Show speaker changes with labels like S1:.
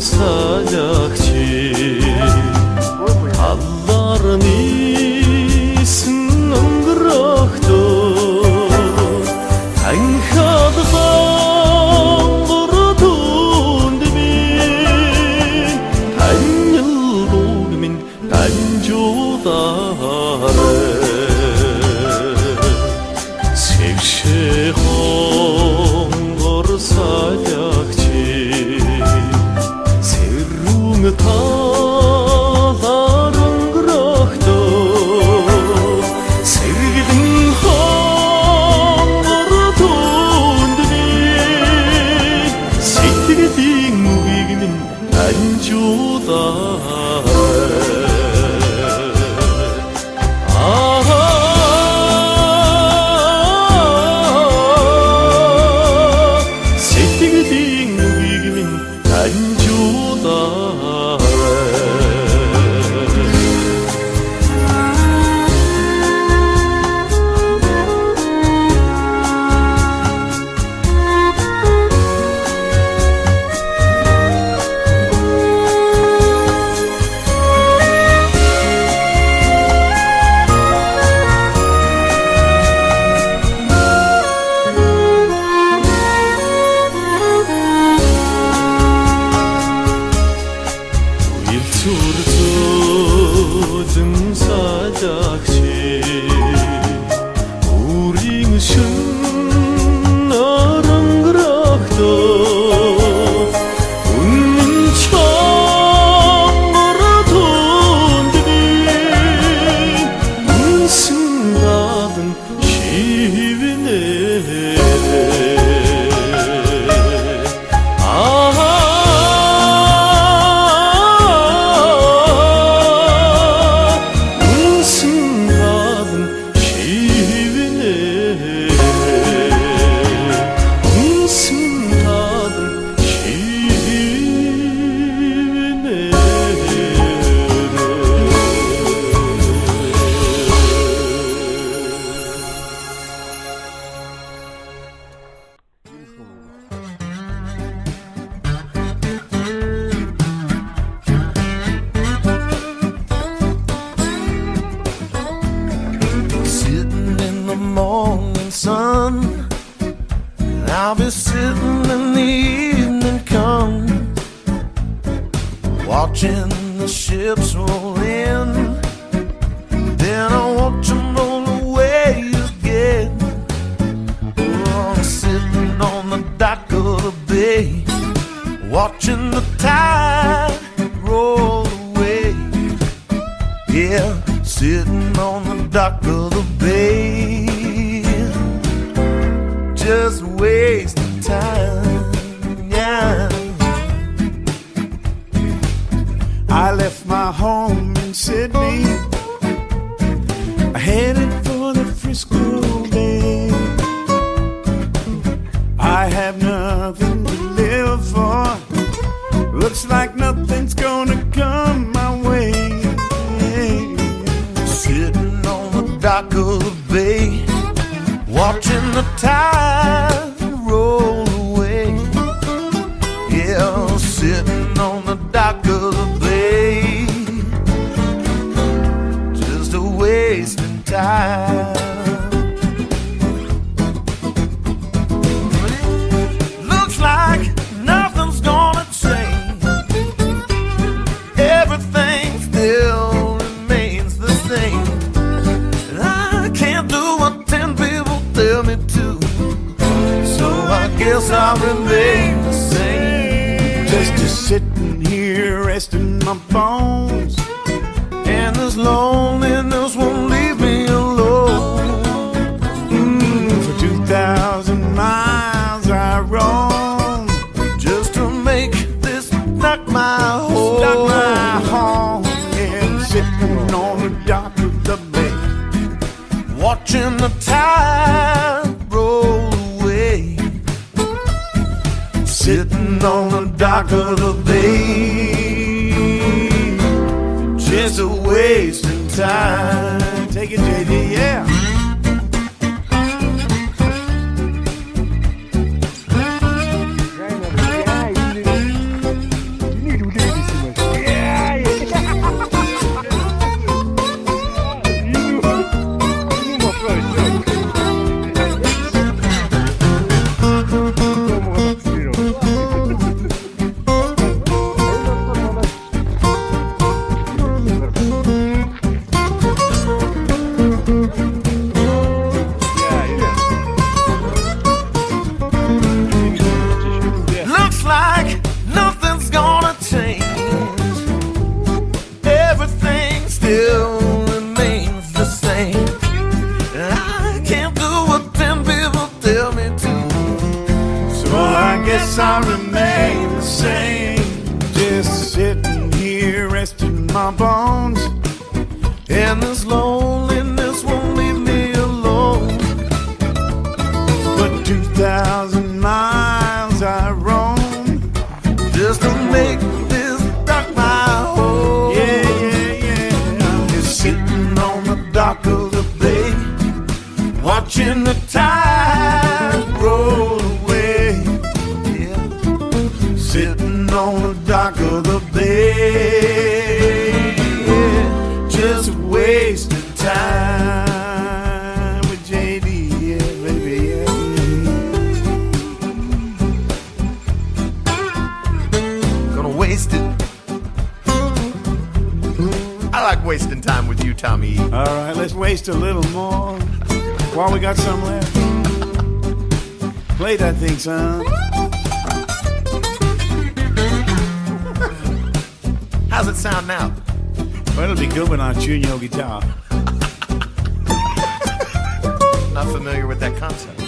S1: sajaqçı Talların iyisinden bıraktı Tenkadı bağırdın demin Ten yıldır min ten judarı Sevşe hongur sajaqçı Serrung taların bıraktı Sevgidin hongur demin Sektirdin mübigimin en judarı Turtudum sajaqçı Uring şınarın bıraktı Unnin çağırdın demin Unsındadın şivine
S2: Morning sun, and I'll be sitting in the evening come, watching the ships roll in. Then I watch them roll away again. Oh, I'm sitting on the dock of the bay, watching the tide roll away. Yeah, sitting on the dock of the bay, just wasting time, yeah.
S3: I left my home in Sydney, headed for the Frisco Bay. I have nothing to live for, looks like nothing's gonna come my way.
S2: Sitting on the dock of the bay, watching the tide roll away. Yeah, sitting on the dock of the bay, just a wasting time. Looks like nothing's gonna change. Everything still remains the same. And I can't do what 10 people tell me to, so I guess I'll remain the same.
S3: Just sitting here resting my bones,
S2: And this loneliness won't leave me alone.
S3: for 2,000 miles I roam,
S2: Just to make this not my home.
S3: stuck my home, yeah, sitting on the dock of the bay,
S2: Watching the tide roll away. Sitting on the dock of the bay, just a wasting time.
S3: Take it, JD, yeah. guess I remain the same. Just sitting here resting my bones,
S2: And this loneliness won't leave me alone.
S3: but 2,000 miles I roam.
S2: Just to make this dock my home.
S3: Yeah. I'm just sitting on the dock of the bay, watching the tide roll away.
S2: Yeah.
S3: Sitting on the dock of the bay, just wasting time with JD, yeah, baby, yeah.
S2: Gonna waste it. I like wasting time with you, Tommy E.
S3: All right, let's waste a little more while we got some left. Play that thing, son.
S2: How's it sound now?
S3: Well, it'll be good when I tune your guitar.
S2: Not familiar with that concept.